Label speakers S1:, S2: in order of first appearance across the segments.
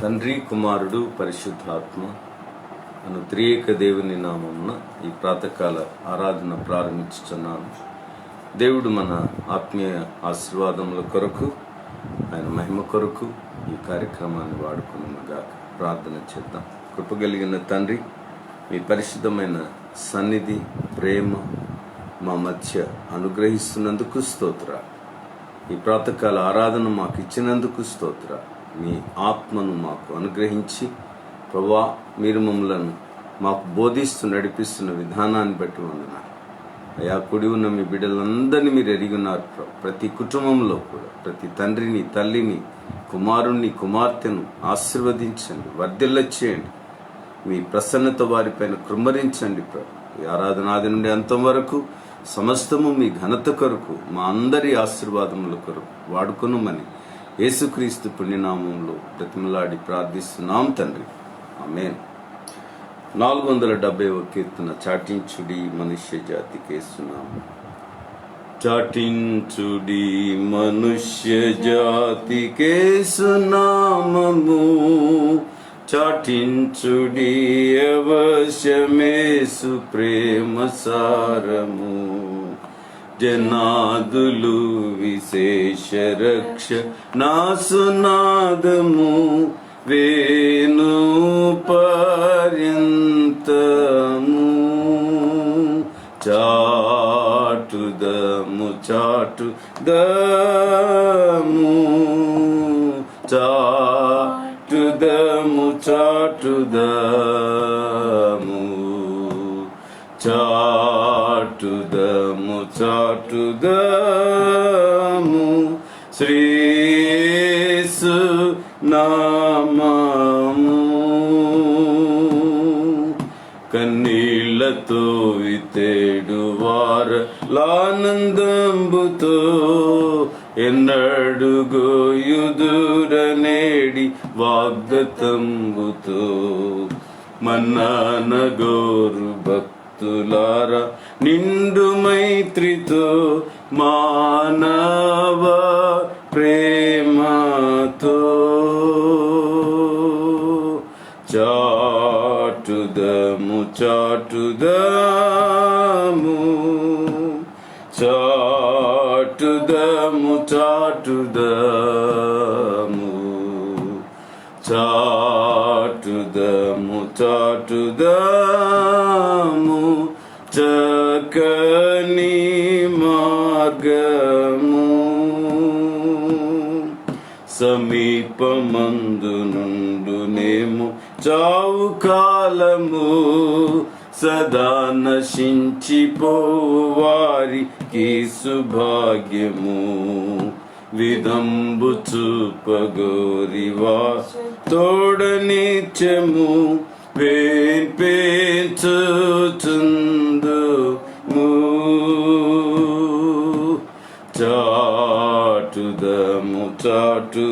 S1: తండ్రి, కుమారుడు, పరిశుద్ధాత్మ అను త్రియేక దేవుని నామమున ఈ ప్రాతకాల ఆరాధన ప్రారంభించుచున్నాను. దేవుడు మన ఆత్మీయ ఆశీర్వాదముల కొరకు, ఆయన మహిమ కొరకు ఈ కార్యక్రమాన్ని వాడుకున్నగా ప్రార్థన చేద్దాం. కృపగలిగిన తండ్రి, మీ పరిశుద్ధమైన సన్నిధి, ప్రేమ మా మధ్య అనుగ్రహిస్తున్నందుకు స్తోత్రాలు. ఈ ప్రాతకాల ఆరాధన మాకు ఇచ్చినందుకు స్తోత్రాలు. మీ ఆత్మను మాకు అనుగ్రహించి ప్రభువా, మీరు మమ్మలను మాకు బోధిస్తూ నడిపిస్తున్న విధానాన్ని బట్టి వందనాలు అయా. కూడి ఉన్న మీ బిడ్డలందరినీ మీరు ఎరిగి ఉన్నారు. ప్రతి కుటుంబంలో కూడా ప్రతి తండ్రిని, తల్లిని, కుమారుణ్ణి, కుమార్తెను ఆశీర్వదించండి, వర్ధిల్ల చేయండి. మీ ప్రసన్నత వారిపైన కృమ్మరించండి ప్రభు. ఈ ఆరాధనాది నుండి అంతం వరకు సమస్తము మీ ఘనత కొరకు, మా అందరి ఆశీర్వాదముల కొరకు వాడుకొనుమని యేసుక్రీస్తు పుణ్యనామంలో బ్రతిమలాడి ప్రార్థిస్తున్నాం తండ్రి, ఆమేన్. 470వ కీర్తన. చాటించుడి మనుష్య జాతికేస్తున్నాము. చాటించుడి మనుష్య జాతికేసునామము, చాటించుడి అవశ్యమేసు ప్రేమ సారము. జనాదులు విశేష రక్ష నాసునాదము, వేణు పర్యంతము. చాటుదము చాటుదము, చాటుదము చాటుదము, చాటుదము చాటుదము. శ్రీ యేసు నామము. కన్నీళ్లతో వితేడు వారలానందంబుతో, ఎన్నడుగోయుదురనేడి వాగ్దతంబుతో. మన్నానగోరు భక్తులారా నిండు మైత్రితో, మానవ ప్రేమతో. చాటుదము చాటుదము, చాటుదము చాటుదము, చాటుదము చాటుదము. చక్కని మార్గము, సమీపమందు నుండునేమో చావు కాలము. సదా నశించిపోవు వారికి సుభాగ్యము. విదంబు చూపగోరివా తోడ నిత్యము, పెంచుచుందుము. చాటుదము చాటుదము,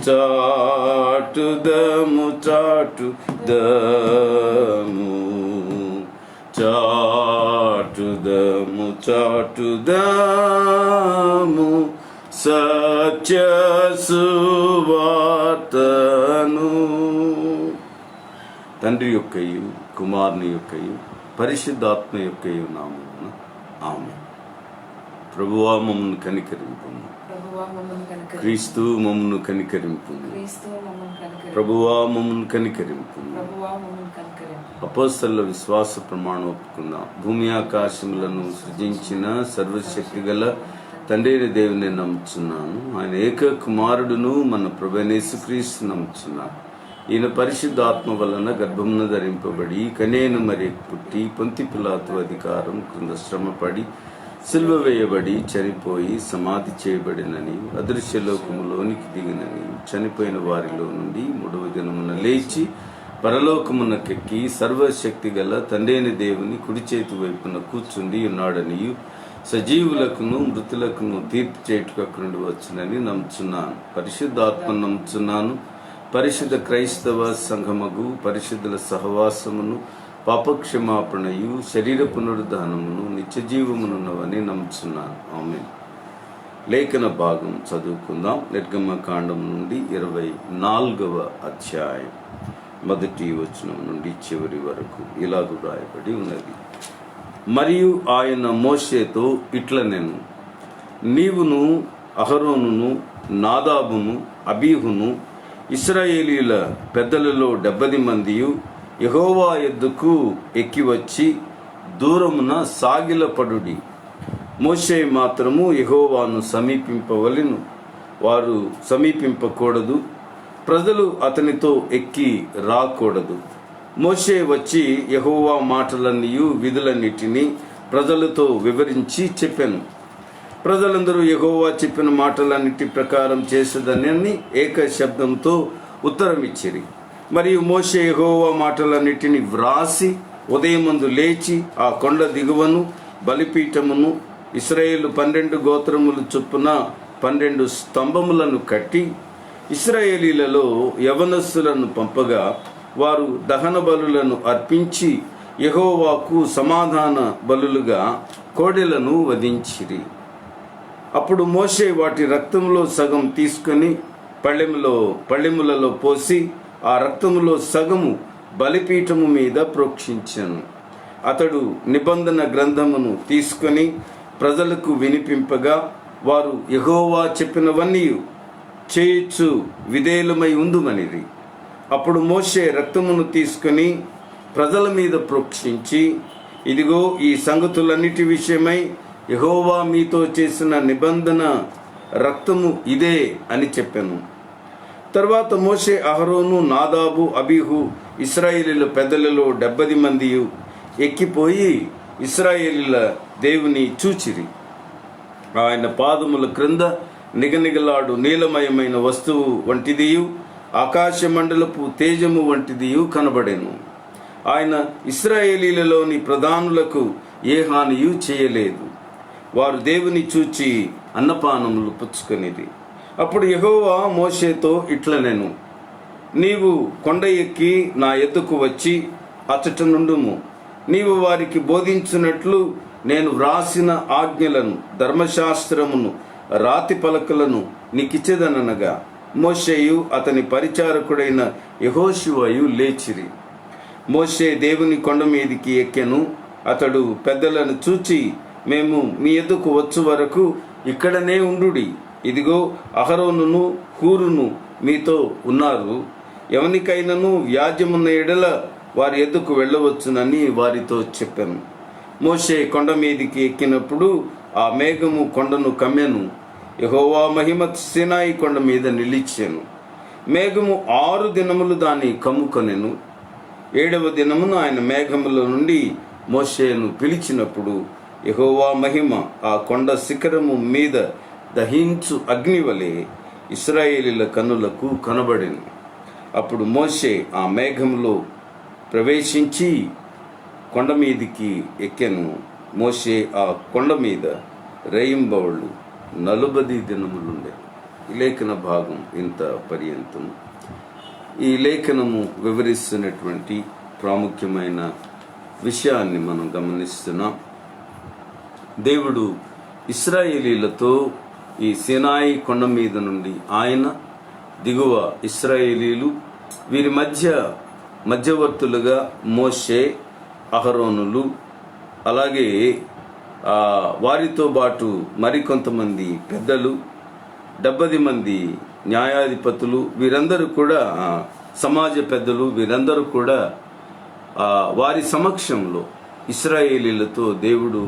S1: చాటుదము చాటుదము, చాటుదము చాటుదము. సత్య సువార్తను. తండ్రి యొక్కయు, కుమారుని యొక్కయు, పరిశుద్ధాత్మ యొక్కయు నామమున ఆమేన్. ప్రభువా మమ్మను కనికరింపుము. క్రీస్తు మమ్మను కనికరింపుము. ప్రభువా మమ్మను కనికరింపుము. అపోస్తలుల విశ్వాస ప్రమాణం ఒప్పుకుందాం. భూమి ఆకాశములను సృజించిన సర్వశక్తి గల తండ్రి దేవుని నమ్ముచున్నాను. ఆయన ఏక కుమారుడును మన ప్రభువైన యేసుక్రీస్తు నమ్ముచున్నాను. ఈయన పరిశుద్ధాత్మ వలన గర్భమున ధరింపబడి కనేను మరి పుట్టి పొంతి పిలాతు అధికారం క్రింద శ్రమపడి సిలువ వేయబడి చనిపోయి సమాధి చేయబడినని, అదృశ్యలోకములోనికి దిగినని, చనిపోయిన వారిలో నుండి 3వ దినమున లేచి పరలోకమునకెక్కి సర్వశక్తి గల తండ్రి దేవుని కుడి చేతి వైపున కూర్చుండి ఉన్నాడనియు, సజీవులకును మృతులకును తీర్పు చేయుటకు అక్కడి నుండి వచ్చునని నమ్ముచున్నాను. పరిశుద్ధాత్మ నమ్ముచున్నాను. పరిశుద్ధ క్రైస్తవ సంఘమగు పరిశుద్ధుల సహవాసమును, పాపక్షమాపణయు, శరీర పునరుద్ధానమును, నిత్య జీవమునున్నవని నమ్ముచున్నాను. ఆమేన్. లేఖన భాగం చదువుకుందాం. నిర్గమకాండం నుండి 24వ అధ్యాయం 1వ వచనం నుండి చివరి వరకు ఇలాగు రాయబడి ఉన్నది. మరియు ఆయన మోషేతో ఇట్లనెను, నీవును అహరోనును నాదాబును అబీహును ఇశ్రాయేలీయుల పెద్దలలో 70 మందియు యెహోవా యొద్దకు ఎక్కివచ్చి దూరమున సాగిలపడుడి. మోషే మాత్రము యెహోవాను సమీపింపవలెను, వారు సమీపింపకూడదు. ప్రజలు అతనితో ఎక్కి రాకూడదు. మోషే వచ్చి యెహోవా మాటలన్నీయు విధులన్నిటినీ ప్రజలతో వివరించి చెప్పెను. ప్రజలందరూ యెహోవా చెప్పిన మాటలన్నిటి ప్రకారం చేసేదనని ఏక శబ్దంతో ఉత్తరమిచ్చిరి. మరియు మోషే యెహోవా మాటలన్నిటిని వ్రాసి ఉదయమందు లేచి ఆ కొండ దిగువను బలిపీఠమును ఇశ్రాయేలు 12 గోత్రములు చొప్పున 12 స్తంభములను కట్టి ఇశ్రాయేలీలలో యవనస్సులను పంపగా వారు దహన బలులను అర్పించి యెహోవాకు సమాధాన బలులుగా కోడెలను వధించిరి. అప్పుడు మోషే వాటి రక్తములో సగం తీసుకొని పళ్ళెములలో పోసి ఆ రక్తములో సగము బలిపీఠము మీద ప్రోక్షించెను. అతడు నిబంధన గ్రంథమును తీసుకొని ప్రజలకు వినిపింపగా వారు యెహోవా చెప్పినవన్నీ చేయుచు విధేయులమై ఉందుమనిరి. అప్పుడు మోషే రక్తమును తీసుకొని ప్రజల మీద ప్రోక్షించి, ఇదిగో ఈ సంగతులన్నిటి విషయమై యెహోవా మీతో చేసిన నిబంధన రక్తము ఇదే అని చెప్పెను. తర్వాత మోషే అహరోను నాదాబు అబీహు ఇశ్రాయేలీల పెద్దలలో 70 మందియు ఎక్కిపోయి ఇశ్రాయేలీల దేవుని చూచిరి. ఆయన పాదముల క్రింద నిగనిగలాడు నీలమయమైన వస్తువు వంటిదియు ఆకాశ మండలపు తేజము వంటిదియు కనబడెను. ఆయన ఇశ్రాయేలీలలోని ప్రధానులకు ఏ హానియు చేయలేదు. వారు దేవుని చూచి అన్నపానములు పుచ్చుకొనిరి. అప్పుడు యెహోవా మోషేతో ఇట్లనెను, నీవు కొండ ఎక్కి నా ఎద్దుకు వచ్చి అచ్చట నుండుము. నీవు వారికి బోధించినట్లు నేను వ్రాసిన ఆజ్ఞలను ధర్మశాస్త్రమును రాతి పలకలను నీకిచ్చేదనగా మోషేయు అతని పరిచారకుడైన యెహోషువయు లేచిరి. మోషే దేవుని కొండ మీదికి ఎక్కెను. అతడు పెద్దలను చూచి, మేము మీ ఎద్దుకు వచ్చు వరకు ఇక్కడనే ఉండుడి. ఇదిగో అహరోనును హూరును మీతో ఉన్నారు. ఎవనికైనను వ్యాజ్యమున్న ఎడల వారి ఎద్దుకు వెళ్ళవచ్చునని వారితో చెప్పాను. మోషే కొండ మీదికి ఎక్కినప్పుడు ఆ మేఘము కొండను కమ్మెను. యెహోవా మహిమ సీనాయి కొండ మీద నిలిచెను. మేఘము 6 దినములు దాన్ని కమ్ముకొనెను. 7వ దినమున ఆయన మేఘముల నుండి మోషేను పిలిచినప్పుడు యెహోవా మహిమ ఆ కొండ శిఖరము మీద దహించు అగ్నివలె ఇశ్రాయేలీల కన్నులకు కనబడెను. అప్పుడు మోషే ఆ మేఘంలో ప్రవేశించి కొండ మీదికి ఎక్కెను. మోషే ఆ కొండ మీద రేయింబవళ్ళు 40 దినములుండే. ఈ లేఖన భాగం ఇంత పర్యంతం. ఈ లేఖనము వివరిస్తున్నటువంటి ప్రాముఖ్యమైన విషయాన్ని మనం గమనిస్తున్నాం. దేవుడు ఇశ్రాయేలీలతో ఈ సీనాయి కొండ మీద నుండి ఆయన, దిగువ ఇశ్రాయేలీలు, వీరి మధ్యవర్తులుగా మోషే అహరోనులు, అలాగే వారితో పాటు మరికొంతమంది పెద్దలు, 70 మంది న్యాయాధిపతులు, వీరందరూ కూడా సమాజ పెద్దలు, వీరందరూ కూడా వారి సమక్షంలో ఇశ్రాయేలీలతో దేవుడు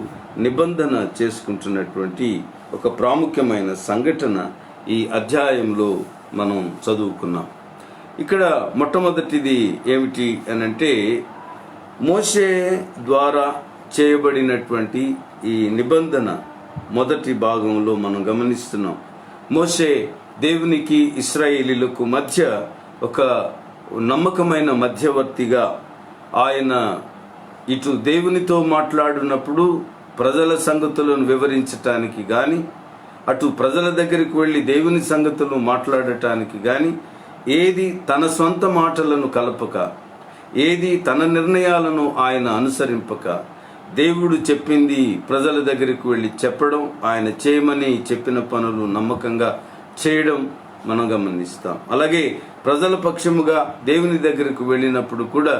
S1: నిబంధన చేసుకుంటున్నటువంటి ఒక ప్రాముఖ్యమైన సంఘటన ఈ అధ్యాయంలో మనం చదువుకున్నాం. ఇక్కడ మొట్టమొదటిది ఏమిటి అనంటే, మోషే ద్వారా చేయబడినటువంటి ఈ నిబంధన మొదటి భాగంలో మనం గమనిస్తున్నాం. మోషే దేవునికి ఇశ్రాయేలీలకు మధ్య ఒక నమ్మకమైన మధ్యవర్తిగా ఆయన ఇటు దేవునితో మాట్లాడినప్పుడు ప్రజల సంగతులను వివరించటానికి కానీ, అటు ప్రజల దగ్గరికి వెళ్ళి దేవుని సంగతులను మాట్లాడటానికి కానీ ఏది తన సొంత మాటలను కలపక, ఏది తన నిర్ణయాలను ఆయన అనుసరింపక, దేవుడు చెప్పింది ప్రజల దగ్గరికి వెళ్ళి చెప్పడం, ఆయన చేయమని చెప్పిన పనులు నమ్మకంగా చేయడం మనం గమనిస్తాం. అలాగే ప్రజల పక్షముగా దేవుని దగ్గరకు వెళ్ళినప్పుడు కూడా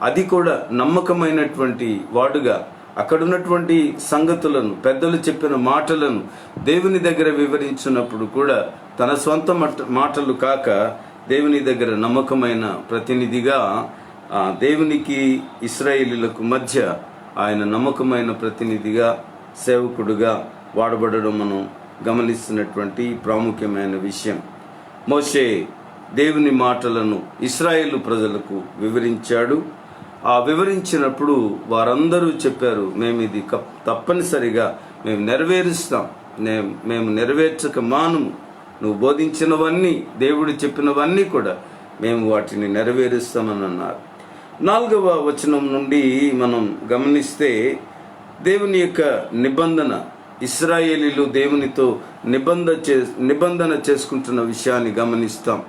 S1: అది కూడా నమ్మకమైనటువంటి వాడుగా అక్కడున్నటువంటి సంగతులను, పెద్దలు చెప్పిన మాటలను దేవుని దగ్గర వివరించినప్పుడు కూడా తన సొంత మాటలు కాక దేవుని దగ్గర నమ్మకమైన ప్రతినిధిగా, దేవునికి ఇశ్రాయేలీయులకు మధ్య ఆయన నమ్మకమైన ప్రతినిధిగా, సేవకుడుగా వాడబడడం మనం గమనిస్తున్నటువంటి ప్రాముఖ్యమైన విషయం. మోషే దేవుని మాటలను ఇశ్రాయేలు ప్రజలకు వివరించాడు. ఆ వివరించినప్పుడు వారందరూ చెప్పారు, మేము ఇది తప్పనిసరిగా మేము నెరవేరుస్తాం, మేము నెరవేర్చక మానము, నువ్వు బోధించినవన్నీ, దేవుడు చెప్పినవన్నీ కూడా మేము వాటిని నెరవేరుస్తామని అన్నారు. 4వ వచనం నుండి మనం గమనిస్తే దేవుని యొక్క నిబంధన, ఇశ్రాయేలీలు దేవునితో నిబంధన చేసుకుంటున్న విషయాన్ని గమనిస్తాం.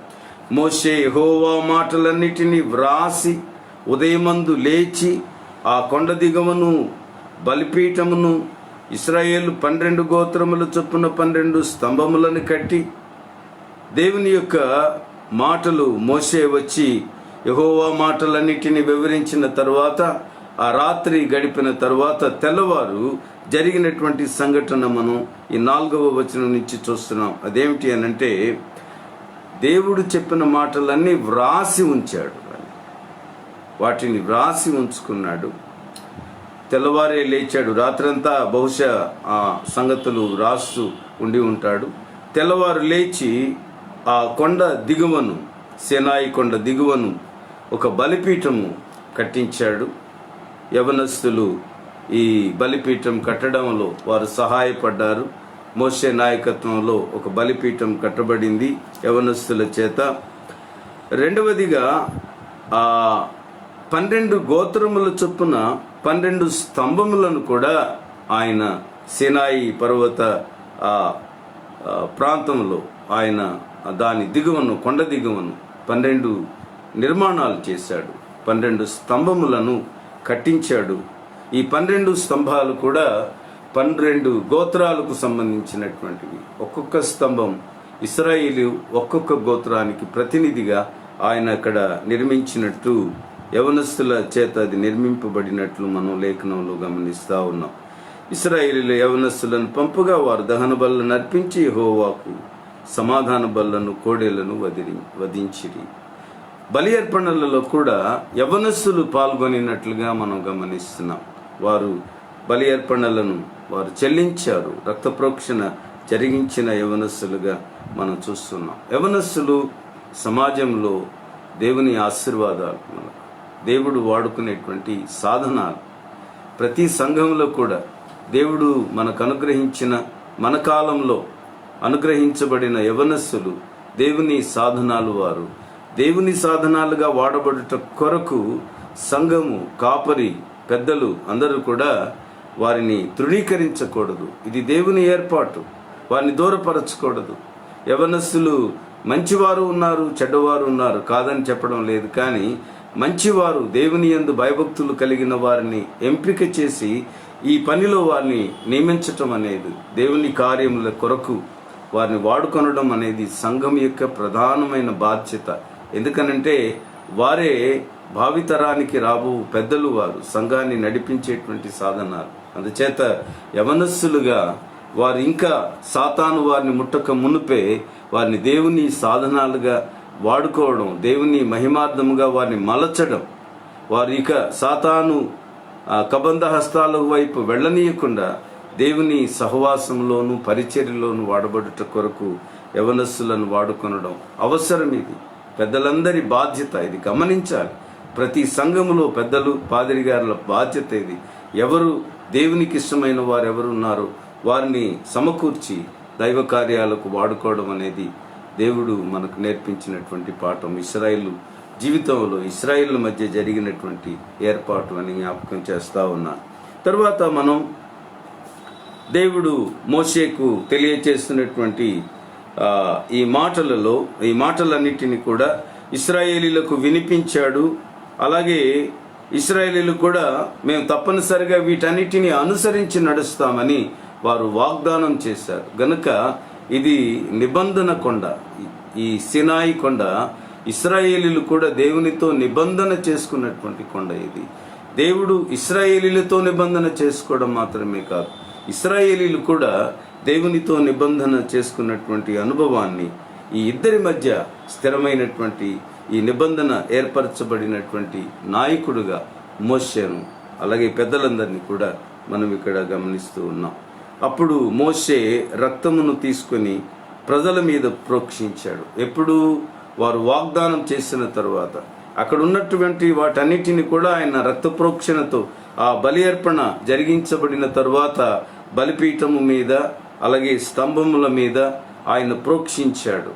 S1: మోషే యెహోవా మాటలన్నిటినీ వ్రాసి ఉదయమందు లేచి ఆ కొండ దిగువను బలిపీఠమును ఇశ్రాయేలు 12 గోత్రముల చొప్పున 12 స్తంభములను కట్టి, దేవుని యొక్క మాటలు మోషే వచ్చి యెహోవా మాటలన్నిటిని వివరించిన తర్వాత, ఆ రాత్రి గడిపిన తర్వాత తెల్లవారు జరిగినటువంటి సంఘటన మనం ఈ 4వ వచనం నుంచి చూస్తున్నాం. అదేమిటి అనంటే, దేవుడు చెప్పిన మాటలన్నీ వ్రాసి ఉంచాడు, వాటిని వ్రాసి ఉంచుకున్నాడు. తెల్లవారే లేచాడు. రాత్రంతా బహుశా ఆ సంగతులు రాస్తూ ఉండి ఉంటాడు. తెల్లవారు లేచి ఆ కొండ దిగువను, సేనాయి కొండ దిగువను ఒక బలిపీఠము కట్టించాడు. యవనస్తులు ఈ బలిపీఠం కట్టడంలో వారు సహాయపడ్డారు. మోషే నాయకత్వంలో ఒక బలిపీఠం కట్టబడింది యవనస్తుల చేత. రెండవదిగా ఆ 12 గోత్రముల చొప్పున 12 స్తంభములను కూడా ఆయన సినాయి పర్వత ప్రాంతంలో ఆయన దాని దిగువను, కొండ దిగువను 12 నిర్మాణాలు చేశాడు. 12 స్తంభములను కట్టించాడు. ఈ 12 స్తంభాలు కూడా 12 గోత్రాలకు సంబంధించినటువంటివి. ఒక్కొక్క స్తంభం ఇశ్రాయేలు ఒక్కొక్క గోత్రానికి ప్రతినిధిగా ఆయన అక్కడ నిర్మించినట్టు, యవనస్తుల చేత అది నిర్మింపబడినట్లు మనం లేఖనంలో గమనిస్తూ ఉన్నాం. ఇశ్రాయేలీయుల యవనస్తులను పంపగా వారు దహన బలులను అర్పించి యెహోవాకు సమాధాన బలులను, కోడెలను వధించిరి. బలి అర్పణలలో కూడా యవనస్తులు పాల్గొనినట్లుగా మనం గమనిస్తున్నాం. వారు బలి అర్పణలను వారు చెల్లించారు. రక్త ప్రోక్షణ జరిగించిన యవనస్తులుగా మనం చూస్తున్నాం. యవనస్తులు సమాజంలో దేవుని ఆశీర్వాదాలు, దేవుడు వాడుకునేటువంటి సాధనాలు. ప్రతి సంఘంలో కూడా దేవుడు మనకు అనుగ్రహించిన, మన కాలంలో అనుగ్రహించబడిన యవనస్తులు దేవుని సాధనాలు. వారు దేవుని సాధనాలుగా వాడబడుట కొరకు సంఘము, కాపరి, పెద్దలు అందరూ కూడా వారిని తృణీకరించకూడదు. ఇది దేవుని ఏర్పాటు, వారిని దూరపరచకూడదు. యవనస్తులు మంచివారు ఉన్నారు, చెడ్డవారు ఉన్నారు, కాదని చెప్పడం లేదు. కానీ మంచివారు, దేవుని యందు భయభక్తులు కలిగిన వారిని ఎంపిక చేసి ఈ పనిలో వారిని నియమించటం అనేది, దేవుని కార్యముల కొరకు వారిని వాడుకొనడం అనేది సంఘం యొక్క ప్రధానమైన బాధ్యత. ఎందుకనంటే వారే భావితరానికి రాబో పెద్దలు, వారు సంఘాన్ని నడిపించేటువంటి సాధనాలు. అందుచేత యవనస్సులుగా వారు ఇంకా సాతాను వారిని ముట్టక మునుపే వారిని దేవుని సాధనాలుగా వాడుకోవడం, దేవుని మహిమార్థముగా వారిని మలచడం, వారు ఇక సాతాను కబంధ హస్తాల వైపు వెళ్ళనీయకుండా దేవుని సహవాసంలోను పరిచర్యలోను వాడబడుట కొరకు యవనస్సులను వాడుకొనడం అవసరం. ఇది పెద్దలందరి బాధ్యత, ఇది గమనించాలి. ప్రతి సంఘములో పెద్దలు, పాదిరి గారుల బాధ్యత ఇది. ఎవరు దేవునికి ఇష్టమైన వారు ఎవరు ఉన్నారో వారిని సమకూర్చి దైవ కార్యాలకు వాడుకోవడం అనేది దేవుడు మనకు నేర్పించినటువంటి పాఠం. ఇశ్రాయేలు జీవితంలో ఇశ్రాయేలు మధ్య జరిగినటువంటి ఏర్పాటు అని జ్ఞాపకం చేస్తా ఉన్నాను. తర్వాత మనం దేవుడు మోషేకు తెలియచేస్తున్నటువంటి ఈ మాటలలో, ఈ మాటలన్నిటిని కూడా ఇశ్రాయేలీలకు వినిపించాడు. అలాగే ఇశ్రాయేలీలు కూడా మేము తప్పనిసరిగా వీటన్నిటిని అనుసరించి నడుస్తామని వారు వాగ్దానం చేశారు. గనుక ఇది నిబంధన కొండ. ఈ సినాయి కొండ ఇశ్రాయేలీలు కూడా దేవునితో నిబంధన చేసుకున్నటువంటి కొండ. ఇది దేవుడు ఇశ్రాయేలీలతో నిబంధన చేసుకోవడం మాత్రమే కాదు, ఇశ్రాయేలీలు కూడా దేవునితో నిబంధన చేసుకున్నటువంటి అనుభవాన్ని, ఈ ఇద్దరి మధ్య స్థిరమైనటువంటి ఈ నిబంధన ఏర్పరచబడినటువంటి నాయకుడుగా మోషేను, అలాగే పెద్దలందరినీ కూడా మనం ఇక్కడ గమనిస్తూ ఉన్నాం. అప్పుడు మోషే రక్తమును తీసుకొని ప్రజల మీద ప్రోక్షించాడు. ఎప్పుడు? వారు వాగ్దానం చేసిన తరువాత అక్కడ ఉన్నటువంటి వాటన్నిటిని కూడా ఆయన రక్త ప్రోక్షణతో ఆ బలి అర్పణ జరిగించబడిన తరువాత బలిపీఠము మీద అలాగే స్తంభముల మీద ఆయన ప్రోక్షించాడు.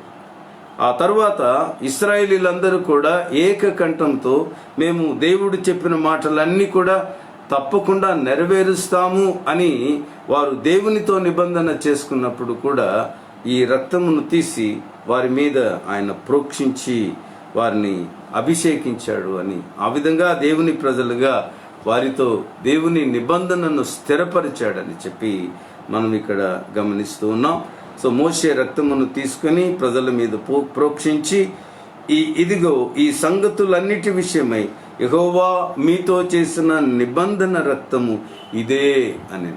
S1: ఆ తర్వాత ఇశ్రాయేలీలందరూ కూడా ఏకకంఠంతో మేము దేవుడు చెప్పిన మాటలన్నీ కూడా తప్పకుండా నెరవేరుస్తాము అని వారు దేవునితో నిబంధన చేసుకున్నప్పుడు కూడా ఈ రక్తమును తీసి వారి మీద ఆయన ప్రోక్షించి వారిని అభిషేకించాడు అని, ఆ విధంగా దేవుని ప్రజలుగా వారితో దేవుని నిబంధనను స్థిరపరిచాడని చెప్పి మనం ఇక్కడ గమనిస్తూ ఉన్నాం. సో మోషే రక్తమును తీసుకుని ప్రజల మీద ప్రోక్షించి ఇదిగో ఈ సంగతులన్నిటి విషయమై యెహోవా మీతో చేసిన నిబంధన రక్తము ఇదే అని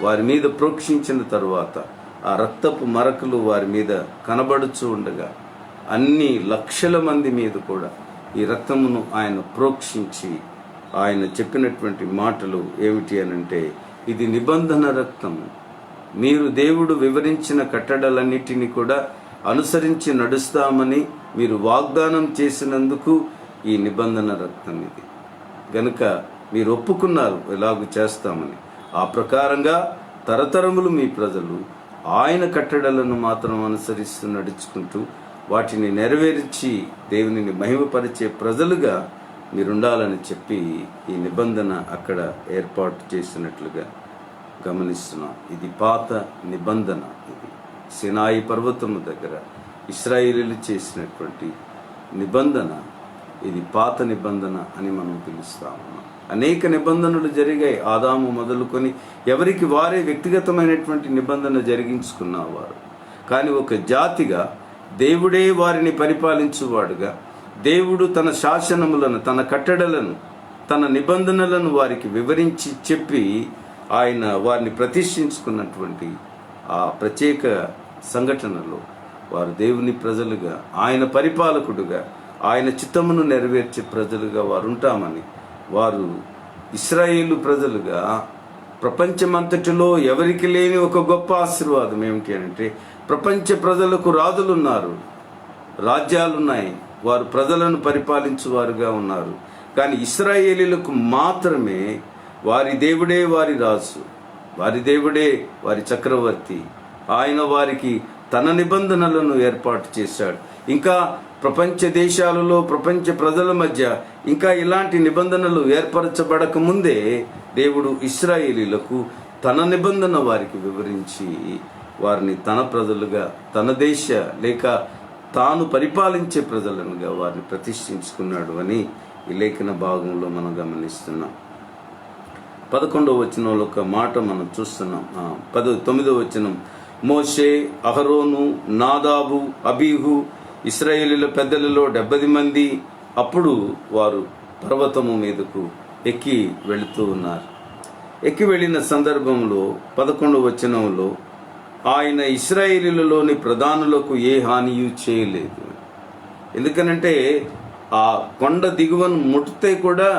S1: వారి మీద ప్రోక్షించిన తరువాత ఆ రక్తపు మరకలు వారి మీద కనబడుచూ ఉండగా అన్ని లక్షల మంది మీద కూడా ఈ రక్తమును ఆయన ప్రోక్షించి ఆయన చెప్పినటువంటి మాటలు ఏమిటి అనంటే, ఇది నిబంధన రక్తము, మీరు దేవుడు వివరించిన కట్టడలన్నిటినీ కూడా అనుసరించి నడుస్తామని మీరు వాగ్దానం చేసినందుకు ఈ నిబంధన రక్తం ఇది. గనుక మీరు ఒప్పుకున్నారు ఎలాగూ చేస్తామని, ఆ ప్రకారంగా తరతరములు మీ ప్రజలు ఆయన కట్టడలను మాత్రం అనుసరిస్తూ నడుచుకుంటూ వాటిని నెరవేర్చి దేవునిని మహిమపరిచే ప్రజలుగా మీరుండాలని చెప్పి ఈ నిబంధన అక్కడ ఏర్పాటు చేసినట్లుగా గమనిస్తున్నాం. ఇది పాత నిబంధన. ఇది సినాయి పర్వతము దగ్గర ఇశ్రాయేలీలు చేసినటువంటి నిబంధన. ఇది పాత నిబంధన అని మనం పిలుస్తా ఉన్నాం. అనేక నిబంధనలు జరిగాయి. ఆదాము మొదలుకొని ఎవరికి వారే వ్యక్తిగతమైనటువంటి నిబంధన జరిగించుకున్నవారు. కానీ ఒక జాతిగా దేవుడే వారిని పరిపాలించువాడుగా, దేవుడు తన శాసనములను, తన కట్టడలను, తన నిబంధనలను వారికి వివరించి చెప్పి ఆయన వారిని ప్రతిష్ఠించుకున్నటువంటి ఆ ప్రత్యేక సంఘటనలో వారు దేవుని ప్రజలుగా, ఆయన పరిపాలకుడుగా, ఆయన చిత్తమును నెరవేర్చే ప్రజలుగా వారు ఉంటామని, వారు ఇశ్రాయేలు ప్రజలుగా ప్రపంచమంతటిలో ఎవరికి లేని ఒక గొప్ప ఆశీర్వాదం ఏమిటి అంటే, ప్రపంచ ప్రజలకు రాజులున్నారు, రాజ్యాలున్నాయి, వారు ప్రజలను పరిపాలించువారుగా ఉన్నారు. కానీ ఇశ్రాయేలీలకు మాత్రమే వారి దేవుడే వారి రాజు, వారి దేవుడే వారి చక్రవర్తి. ఆయన వారికి తన నిబంధనలను ఏర్పాటు చేశాడు. ఇంకా ప్రపంచ దేశాలలో ప్రపంచ ప్రజల మధ్య ఇంకా ఇలాంటి నిబంధనలు ఏర్పరచబడక ముందే దేవుడు ఇశ్రాయేలీలకు తన నిబంధన వారికి వివరించి వారిని తన ప్రజలుగా, తన దేశ లేక తాను పరిపాలించే ప్రజలనుగా వారిని ప్రతిష్ఠించుకున్నాడు అని ఈ లేఖన భాగంలో మనం గమనిస్తున్నాం. 11వ వచనంలో ఒక మాట మనం చూస్తున్నాం. 9వ వచనం, మోషే, అహరోను, నాదాబు, అబీహు ఇశ్రాయేలీల పెద్దలలో 70 మంది అప్పుడు వారు పర్వతము మీదకు ఎక్కి వెళుతూ ఉన్నారు. ఎక్కి వెళ్ళిన సందర్భంలో 11వ వచనంలో ఆయన ఇశ్రాయేలీలలోని ప్రధానులకు ఏ హానియు చేయలేదు. ఎందుకనంటే ఆ కొండ దిగువను ముట్టితే కూడా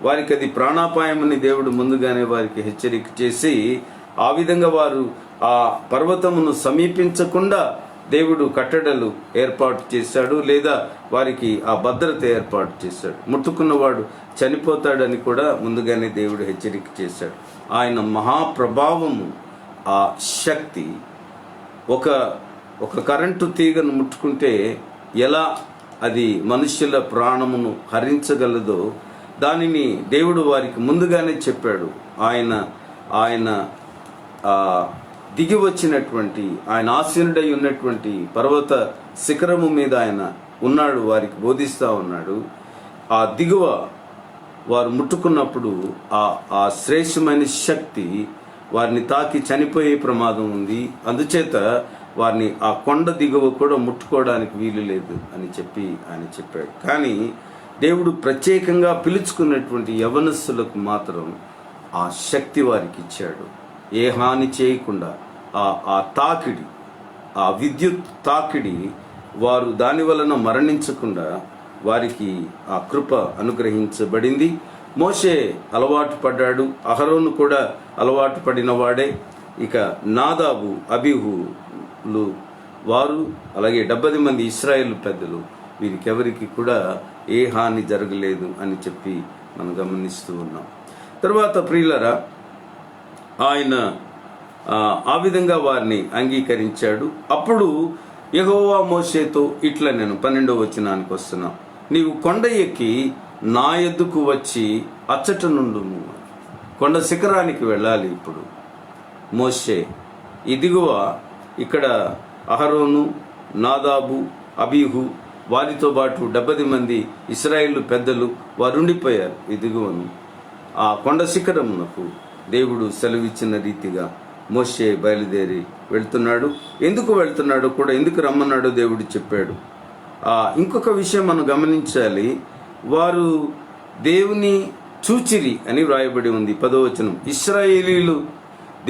S1: వారికి అది ప్రాణాపాయమని దేవుడు ముందుగానే వారికి హెచ్చరిక చేసి ఆ విధంగా వారు ఆ పర్వతమును సమీపించకుండా దేవుడు కట్టడలు ఏర్పాటు చేశాడు, లేదా వారికి ఆ భద్రత ఏర్పాటు చేశాడు. ముట్టుకున్నవాడు చనిపోతాడని కూడా ముందుగానే దేవుడు హెచ్చరిక చేశాడు. ఆయన మహాప్రభావము, ఆ శక్తి ఒక కరెంటు తీగను ముట్టుకుంటే ఎలా అది మనుష్యుల ప్రాణమును హరించగలదో దానిని దేవుడు వారికి ముందుగానే చెప్పాడు. ఆయన దిగి వచ్చినటువంటి, ఆయన ఆసీనుడై ఉన్నటువంటి పర్వత శిఖరము మీద ఆయన ఉన్నాడు, వారికి బోధిస్తూ ఉన్నాడు. ఆ దిగువ వారు ముట్టుకున్నప్పుడు ఆ శ్రేష్టమైన శక్తి వారిని తాకి చనిపోయే ప్రమాదం ఉంది. అందుచేత వారిని ఆ కొండ దిగువ కూడా ముట్టుకోవడానికి వీలు లేదు అని చెప్పి ఆయన చెప్పాడు. కానీ దేవుడు ప్రత్యేకంగా పిలుచుకున్నటువంటి యవనస్తులకు మాత్రం ఆ శక్తి వారికి ఇచ్చాడు. ఏ హాని చేయకుండా ఆ తాకిడి, ఆ విద్యుత్ తాకిడి, వారు దాని వలన మరణించకుండా వారికి ఆ కృప అనుగ్రహించబడింది. మోషే అలవాటు పడ్డాడు, అహరోను కూడా అలవాటు పడిన వాడే. ఇక నాదాబు, అబీహులు వారు, అలాగే 70 మంది ఇశ్రాయేలు పెద్దలు, వీరికెవరికి కూడా ఏ హాని జరగలేదు అని చెప్పి మనం గమనిస్తూ ఉన్నాం. తర్వాత ప్రియులరా, ఆయన ఆ విధంగా వారిని అంగీకరించాడు. అప్పుడు యెహోవా మోషేతో ఇట్లా, నేను 12వ వచనానికి వస్తున్నా, నీవు కొండ ఎక్కి నా ఎద్దుకు వచ్చి అచ్చట నుండుము. కొండ శిఖరానికి వెళ్ళాలి. ఇప్పుడు మోషే ఈ దిగువ, ఇక్కడ అహరోను, నాదాబు, అబీహు, వారితో పాటు 70 మంది ఇశ్రాయేలు పెద్దలు వారు ఉండిపోయారు ఈ దిగువను. ఆ కొండ శిఖరమునకు దేవుడు సెలవిచ్చిన రీతిగా మోషే బయలుదేరి వెళ్తున్నాడు. ఎందుకు వెళ్తున్నాడో కూడా, ఎందుకు రమ్మన్నాడో దేవుడు చెప్పాడు. ఇంకొక విషయం మనం గమనించాలి. వారు దేవుని చూచిరి అని వ్రాయబడి ఉంది 10వ వచనం. ఇశ్రాయేలీలు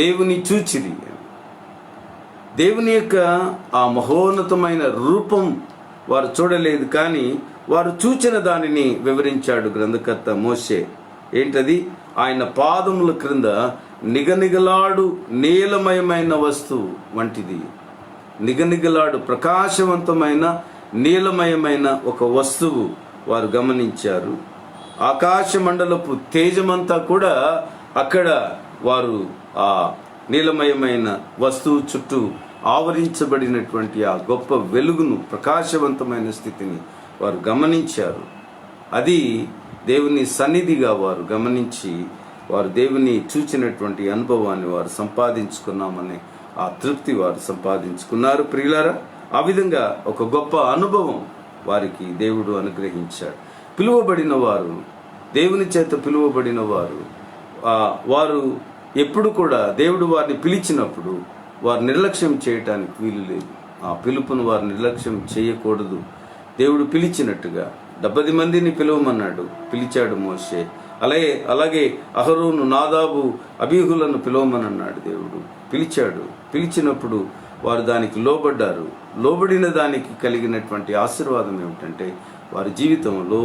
S1: దేవుని చూచిరి. దేవుని యొక్క ఆ మహోన్నతమైన రూపం వారు చూడలేదు, కానీ వారు చూచిన దానిని వివరించాడు గ్రంథకర్త మోషే. ఏంటది? ఆయన పాదముల క్రింద నిగనిగలాడు నీలమయమైన వస్తువు వంటిది. నిగనిగలాడు ప్రకాశవంతమైన నీలమయమైన ఒక వస్తువు వారు గమనించారు. ఆకాశ మండలపు తేజమంతా కూడా అక్కడ వారు ఆ నీలమయమైన వస్తువు చుట్టూ ఆవరించబడినటువంటి ఆ గొప్ప వెలుగును, ప్రకాశవంతమైన స్థితిని వారు గమనించారు. అది దేవుని సన్నిధిగా వారు గమనించి, వారు దేవుని చూచినటువంటి అనుభవాన్ని వారు సంపాదించుకున్నామనే ఆ తృప్తి వారు సంపాదించుకున్నారు. ప్రియులారా, ఆ విధంగా ఒక గొప్ప అనుభవం వారికి దేవుడు అనుగ్రహించాడు. పిలువబడిన వారు, దేవుని చేత పిలువబడిన వారు, వారు ఎప్పుడు కూడా దేవుడు వారిని పిలిచినప్పుడు వారు నిర్లక్ష్యం చేయటానికి వీలు లేదు. ఆ పిలుపును వారు నిర్లక్ష్యం చేయకూడదు. దేవుడు పిలిచినట్టుగా 70 మందిని పిలువమన్నాడు, పిలిచాడు మోషే. అలాగే అహరోను, నాదాబు, అబీహులను పిలువమనన్నాడు దేవుడు, పిలిచాడు. పిలిచినప్పుడు వారు దానికి లోబడ్డారు. లోబడిన దానికి కలిగినటువంటి ఆశీర్వాదం ఏమిటంటే, వారి జీవితంలో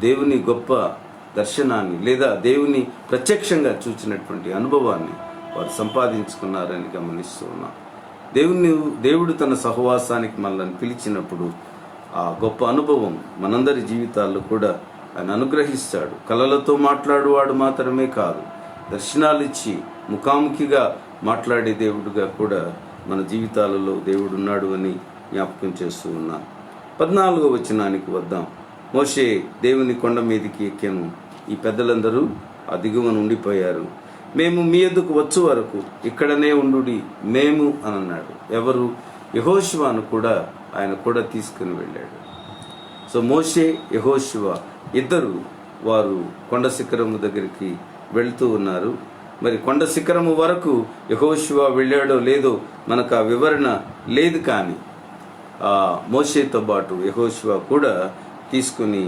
S1: దేవుని గొప్ప దర్శనాన్ని లేదా దేవుని ప్రత్యక్షంగా చూచినటువంటి అనుభవాన్ని వారు సంపాదించుకున్నారని గమనిస్తూ ఉన్నాం. దేవుడు తన సహవాసానికి మనల్ని పిలిచినప్పుడు ఆ గొప్ప అనుభవం మనందరి జీవితాల్లో కూడా ఆయన అనుగ్రహిస్తాడు. కలలతో మాట్లాడువాడు మాత్రమే కాదు, దర్శనాలు ఇచ్చి ముఖాముఖిగా మాట్లాడే దేవుడుగా కూడా మన జీవితాలలో దేవుడు ఉన్నాడు అని జ్ఞాపకం చేస్తూ ఉన్నాను. 14వ వచనానికి వద్దాం. మోషే దేవుని కొండ మీదికి ఎక్కాను, ఈ పెద్దలందరూ ఆ దిగువను ఉండిపోయారు. మేము మీ ఎద్దుకు వచ్చు వరకు ఇక్కడనే ఉండుడి మేము అని అన్నాడు. ఎవరు? యెహోషువను కూడా ఆయన కూడా తీసుకుని వెళ్ళాడు. సో మోషే, యెహోషువ ఇద్దరు వారు కొండ శిఖరము దగ్గరికి వెళ్తూ ఉన్నారు. మరి కొండ శిఖరము వరకు యెహోషువ వెళ్ళాడో లేదో మనకు ఆ వివరణ లేదు, కానీ మోషేతో పాటు యెహోషువ కూడా తీసుకుని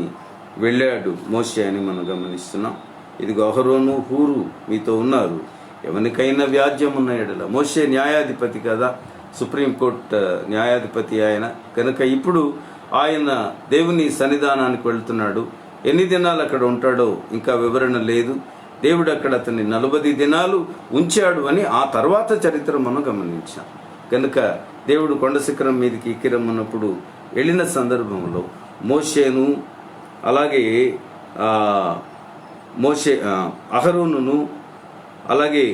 S1: వెళ్ళాడు మోషే అని మనం గమనిస్తున్నాం. ఇదిగో అహరోను, హూరు మీతో ఉన్నారు, ఎవరికైనా వ్యాజ్యం ఉన్న ఎడల. మోషే న్యాయాధిపతి కదా, సుప్రీంకోర్టు న్యాయాధిపతి ఆయన కనుక ఇప్పుడు ఆయన దేవుని సన్నిధానానికి వెళ్తున్నాడు. ఎన్ని దినాలు అక్కడ ఉంటాడో ఇంకా వివరణ లేదు. దేవుడు అక్కడ అతన్ని 40 దినాలు ఉంచాడు అని ఆ తర్వాత చరిత్ర మనం గమనించాం. కనుక దేవుడు కొండ శిఖరం మీదకి ఎక్కిరమ్మన్నప్పుడు వెళ్ళిన సందర్భంలో మోషేను, అలాగే అహరోనును, అలాగే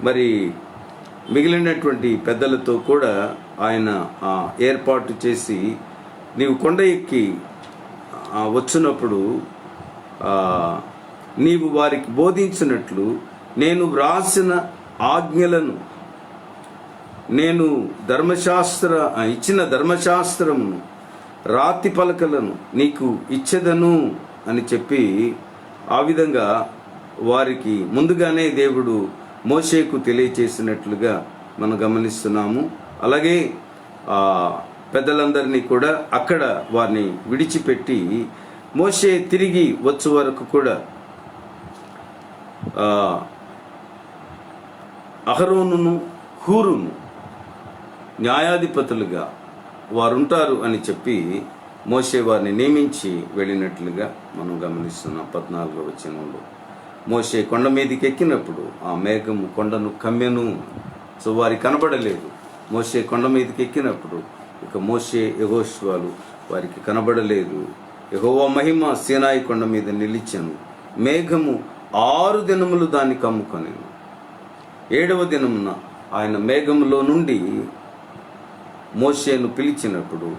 S1: మరి మిగిలినటువంటి పెద్దలతో కూడా ఆయన ఏర్పాటు చేసి, నీవు కొండ ఎక్కి వచ్చినప్పుడు నీవు వారికి బోధించినట్లు నేను వ్రాసిన ఆజ్ఞలను, నేను ఇచ్చిన ధర్మశాస్త్రమును, రాతి పలకలను నీకు ఇచ్చెదను అని చెప్పి ఆ విధంగా వారికి ముందుగానే దేవుడు మోషేకు తెలియచేసినట్లుగా మనం గమనిస్తున్నాము. అలాగే పెద్దలందరినీ కూడా అక్కడ వారిని విడిచిపెట్టి మోషే తిరిగి వచ్చే వరకు కూడా అహరోనును హూరును న్యాయాధిపతులుగా వారుంటారు అని చెప్పి మోషే వారిని నియమించి వెళ్ళినట్లుగా మనం గమనిస్తున్నాం. 14వ వచనంలో మోషే కొండ మీదకి ఎక్కినప్పుడు ఆ మేఘము కొండను కమ్మెను. సో వారికి కనబడలేదు. మోషే కొండ మీదకి ఎక్కినప్పుడు ఇక మోషే యెహోషువలు వారికి కనబడలేదు. యెహోవా మహిమ సీనాయి కొండ మీద నిలిచెను. మేఘము 6 దినములు దాన్ని కమ్ముకొనెను. 7వ దినమున ఆయన మేఘములో నుండి మోషేను పిలిచినప్పుడు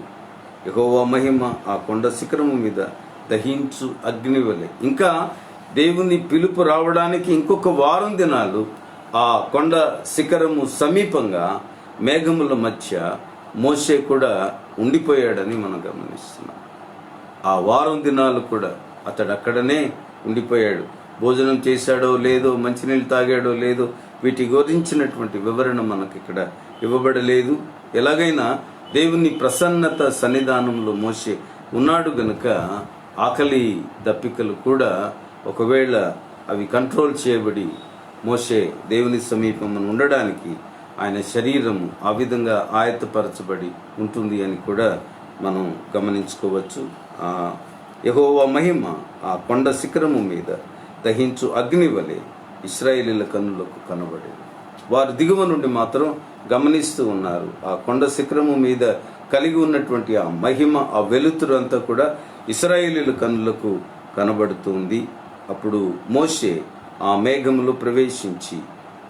S1: యెహోవా మహిమ ఆ కొండ శిఖరము మీద దహించు అగ్ని వలె. ఇంకా దేవుని పిలుపు రావడానికి ఇంకొక వారం దినాలు ఆ కొండ శిఖరము సమీపంగా మేఘముల మధ్య మోషే కూడా ఉండిపోయాడని మనం గమనిస్తున్నాం. ఆ వారం దినాలు కూడా అతడు అక్కడనే ఉండిపోయాడు. భోజనం చేశాడో లేదో, మంచినీళ్ళు తాగాడో లేదో, వీటి గురించినటువంటి వివరణ మనకి ఇక్కడ ఇవ్వబడలేదు. ఎలాగైనా దేవుని ప్రసన్నత సన్నిధానంలో మోషే ఉన్నాడు గనుక ఆకలి దప్పికలు కూడా ఒకవేళ అవి కంట్రోల్ చేయబడి మోషే దేవుని సమీపంలో ఉండడానికి ఆయన శరీరము ఆ విధంగా ఆయత్తపరచబడి ఉంటుంది అని కూడా మనం గమనించుకోవచ్చు. యెహోవా మహిమ ఆ కొండ శిఖరము మీద దహించు అగ్ని వలె ఇశ్రాయేలీల కన్నులకు కనబడేది. వారు దిగువ నుండి మాత్రం గమనిస్తూ ఉన్నారు. ఆ కొండ శిఖరము మీద కలిగి ఉన్నటువంటి ఆ మహిమ, ఆ వెలుతురు అంతా కూడా ఇశ్రాయేలీల కన్నులకు కనబడుతుంది. అప్పుడు మోషే ఆ మేఘములో ప్రవేశించి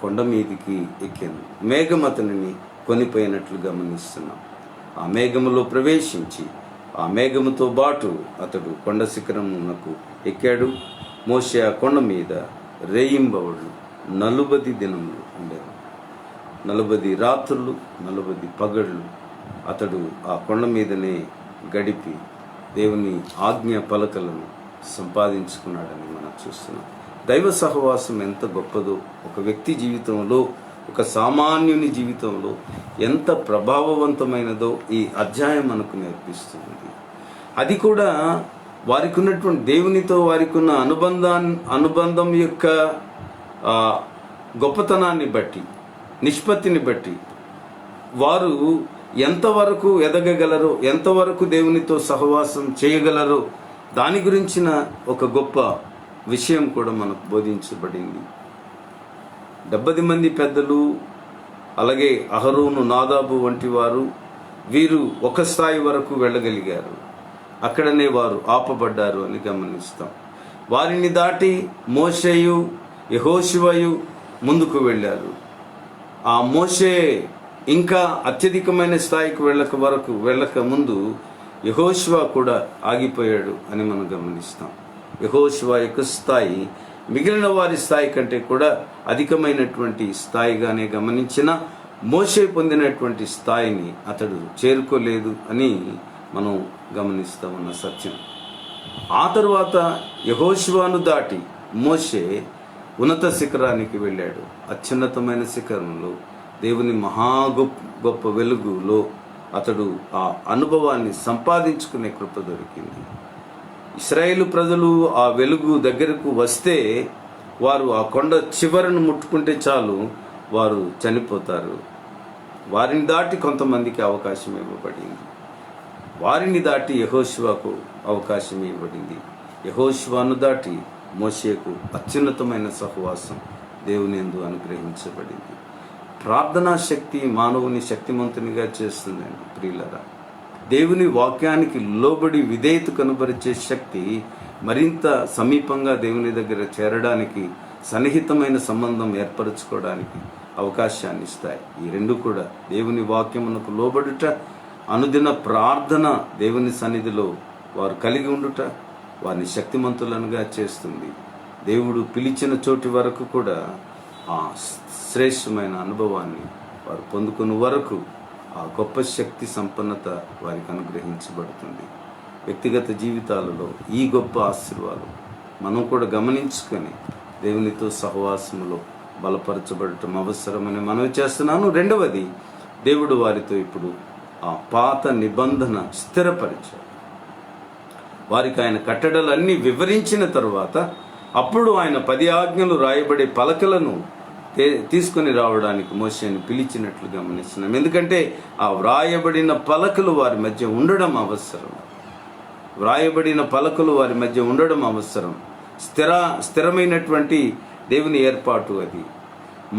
S1: కొండ మీదికి ఎక్కాను. మేఘం అతనిని కొనిపోయినట్లు గమనిస్తున్నాం. ఆ మేఘములో ప్రవేశించి ఆ మేఘముతో బాటు అతడు కొండ శిఖరమునకు ఎక్కాడు. మోషే ఆ కొండ మీద రేయింబవళ్ళు 40 దినములు ఉండేది. 40 రాత్రులు 40 పగళ్ళు అతడు ఆ కొండ మీదనే గడిపి దేవుని ఆజ్ఞ పలకలను సంపాదించుకున్నాడని మనం చూస్తున్నాం. దైవ సహవాసం ఎంత గొప్పదో, ఒక వ్యక్తి జీవితంలో, ఒక సామాన్యుని జీవితంలో ఎంత ప్రభావవంతమైనదో ఈ అధ్యాయం మనకు నేర్పిస్తుంది. అది కూడా వారికి ఉన్నటువంటి దేవునితో వారికి ఉన్న అనుబంధం యొక్క గొప్పతనాన్ని బట్టి, నిష్పత్తిని బట్టి వారు ఎంతవరకు ఎదగగలరో, ఎంతవరకు దేవునితో సహవాసం చేయగలరో దాని గురించిన ఒక గొప్ప విషయం కూడా మనకు బోధించబడింది. 70 మంది పెద్దలు, అలాగే అహరోను, నాదాబు వంటి వారు, వీరు ఒక స్థాయి వరకు వెళ్ళగలిగారు. అక్కడనే వారు ఆపబడ్డారు అని గమనిస్తాం. వారిని దాటి మోషేయు యెహోషువయు ముందుకు వెళ్ళారు. ఆ మోషే ఇంకా అత్యధికమైన స్థాయికి వెళ్ళక ముందు యెహోషువ కూడా ఆగిపోయాడు అని మనం గమనిస్తాం. యెహోషువ యొక్క స్థాయి మిగిలిన వారి స్థాయి కంటే కూడా అధికమైనటువంటి స్థాయిగానే గమనించిన మోషే పొందినటువంటి స్థాయిని అతడు చేరుకోలేదు అని మనం గమనిస్తామన్న సత్యం. ఆ తరువాత యెహోషువను దాటి మోషే ఉన్నత శిఖరానికి వెళ్ళాడు. అత్యున్నతమైన శిఖరంలో దేవుని గొప్ప వెలుగులో అతడు ఆ అనుభవాన్ని సంపాదించుకునే కృప దొరికింది. ఇశ్రాయేలు ప్రజలు ఆ వెలుగు దగ్గరకు వస్తే వారు ఆ కొండ చివరను ముట్టుకుంటే చాలు వారు చనిపోతారు. వారిని దాటి కొంతమందికి అవకాశం ఇవ్వబడింది. వారిని దాటి యెహోషువకు అవకాశం ఇవ్వబడింది. యెహోషువను దాటి మోషేకు అత్యున్నతమైన సహవాసం దేవుని యందు అనుగ్రహించబడింది. ప్రార్థనా శక్తి మానవుని శక్తిమంతునిగా చేస్తుందండి ప్రియులరా. దేవుని వాక్యానికి లోబడి విధేయత కనబరిచే శక్తి మరింత సమీపంగా దేవుని దగ్గర చేరడానికి, సన్నిహితమైన సంబంధం ఏర్పరచుకోవడానికి అవకాశాన్ని ఇస్తాయి. ఈ రెండు కూడా దేవుని వాక్యమునకు లోబడుట, అనుదిన ప్రార్థన దేవుని సన్నిధిలో వారు కలిగి ఉండుట వారిని శక్తిమంతులనుగా చేస్తుంది. దేవుడు పిలిచిన చోటి వరకు కూడా ఆ శ్రేష్టమైన అనుభవాన్ని వారు పొందుకునే వరకు ఆ గొప్ప శక్తి సంపన్నత వారికి అనుగ్రహించబడుతుంది. వ్యక్తిగత జీవితాలలో ఈ గొప్ప ఆశీర్వాదం మనం కూడా గమనించుకొని దేవునితో సహవాసములో బలపరచబడటం అవసరమని మనవి చేస్తున్నాను. రెండవది, దేవుడు వారితో ఇప్పుడు ఆ పాత నిబంధన స్థిరపరిచాడు. వారికి ఆయన కట్టడలన్నీ వివరించిన తరువాత అప్పుడు ఆయన 10 ఆజ్ఞలు రాయబడే పలకలను తీసుకొని రావడానికి మోషేని పిలిచినట్లు గమనిస్తున్నాం. ఎందుకంటే ఆ వ్రాయబడిన పలకలు వారి మధ్య ఉండడం అవసరం. వ్రాయబడిన పలకలు వారి మధ్య ఉండడం అవసరం. స్థిరమైనటువంటి దేవుని ఏర్పాటు అది.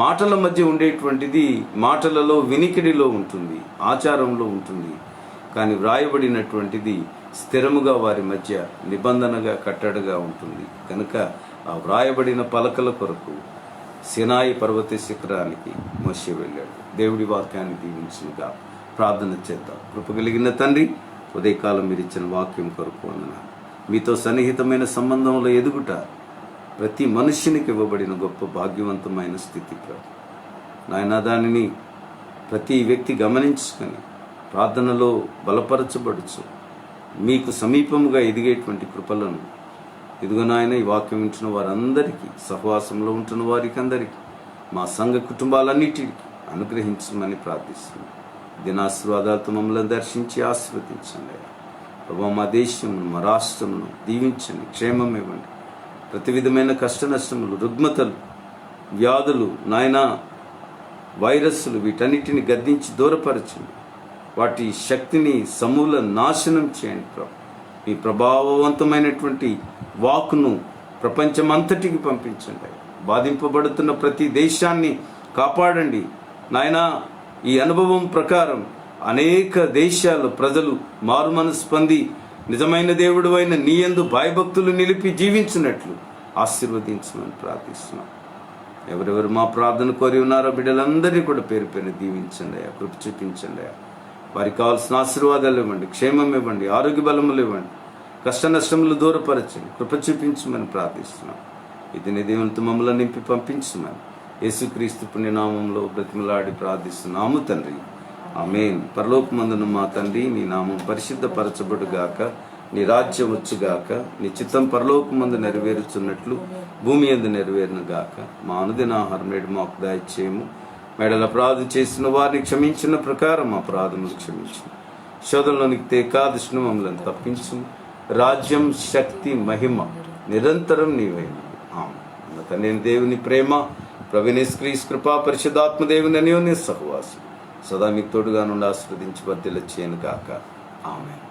S1: మాటల మధ్య ఉండేటువంటిది మాటలలో, వినికిడిలో ఉంటుంది, ఆచారంలో ఉంటుంది. కానీ వ్రాయబడినటువంటిది స్థిరముగా వారి మధ్య నిబంధనగా, కట్టడగా ఉంటుంది. కనుక ఆ వ్రాయబడిన పలకల కొరకు సినాయి పర్వత శిఖరానికి మోషే వెళ్ళాడు. దేవుడి వాక్యాన్ని దీవించునుగా. ప్రార్థన చేద్దాం. కృపగలిగిన తండ్రి, ఉదయకాలం మీరు ఇచ్చిన వాక్యం కొరకు వందనాలు. మీతో సన్నిహితమైన సంబంధంలో ఎదుగుట ప్రతి మనుష్యునికి ఇవ్వబడిన గొప్ప భాగ్యవంతమైన స్థితి ప్రభు. నాయన, దానిని ప్రతి వ్యక్తి గమనించుకొని ప్రార్థనలో బలపరచబడుచు మీకు సమీపముగా ఎదిగేటువంటి కృపలను ఇదిగో నాయన, ఈ వాక్యం వింటున్న వారందరికీ, సహవాసంలో ఉంటున్న వారికి అందరికీ, మా సంఘ కుటుంబాలన్నిటికీ అనుగ్రహించమని ప్రార్థిస్తున్నాం. దినాశీర్వాదాలతో మమ్మల్ని దర్శించి ఆశీర్వదించండి. ప్రభావ మా దేశమును, మా రాష్ట్రమును దీవించండి, క్షేమం ఇవ్వండి. ప్రతి విధమైన కష్ట నష్టములు, రుగ్మతలు, వ్యాధులు, నాయన వైరస్సులు, వీటన్నిటిని గద్దించి దూరపరచండి. వాటి శక్తిని సమూల నాశనం చేయండి ప్రభు. మీ ప్రభావవంతమైనటువంటి వాక్కును ప్రపంచమంతటికి పంపించండి. బాధింపబడుతున్న ప్రతి దేశాన్ని కాపాడండి నాయన. ఈ అనుభవం ప్రకారం అనేక దేశాల ప్రజలు మారు మనసు పొంది నిజమైన దేవుడు అయిన నీ యందు భయభక్తులు నిలిపి జీవించినట్లు ఆశీర్వదించమని ప్రార్థిస్తున్నాం. ఎవరెవరు మా ప్రార్థన కోరి ఉన్నారో బిడ్డలందరినీ కూడా పేరు పేరు దీవించండి అయ్యా, కృప చూపించండి అయ్యా. వారికి కావాల్సిన ఆశీర్వాదాలు ఇవ్వండి, క్షేమం ఇవ్వండి, ఆరోగ్య బలములు ఇవ్వండి, కష్ట నష్టములు దూరపరచండి, కృప చూపించమని ప్రార్థిస్తున్నాం. ఇది నీ దేవునితో మమ్మల్ని నింపి పంపించమని యేసుక్రీస్తు పుణ్యనామంలో బ్రతిమలాడి ప్రార్థిస్తున్నాము తండ్రి, ఆమేన్. పరలోకమందున మా తండ్రి, నీ నామం పరిశుద్ధపరచబడుగాక, నీ రాజ్యం వచ్చుగాక, నీ చిత్తం పరలోకమందు నెరవేరుచున్నట్లు భూమి యందు నెరవేరును గాక. మా అనుదిన ఆహారం నేడు మాకు దయచేయము. మేడల అపరాధం చేసిన వారిని క్షమించిన ప్రకారం మా అపరాధములు క్షమించు. శోధనలోనికి తేకాదృష్టిని మమ్మల్ని తప్పించు. రాజ్యం, శక్తి, మహిమ నిరంతరం నీవే. ఆమేన్. తండ్రి దేవుని ప్రేమ, ప్రభువైన కృపా, పరిశుద్ధాత్మ దేవుని అన్యోన్య సహవాసం సదా మీకు తోడుగా నుండి ఆశీర్వదించి వర్ధిల్ల చేయను గాక. ఆమేన్.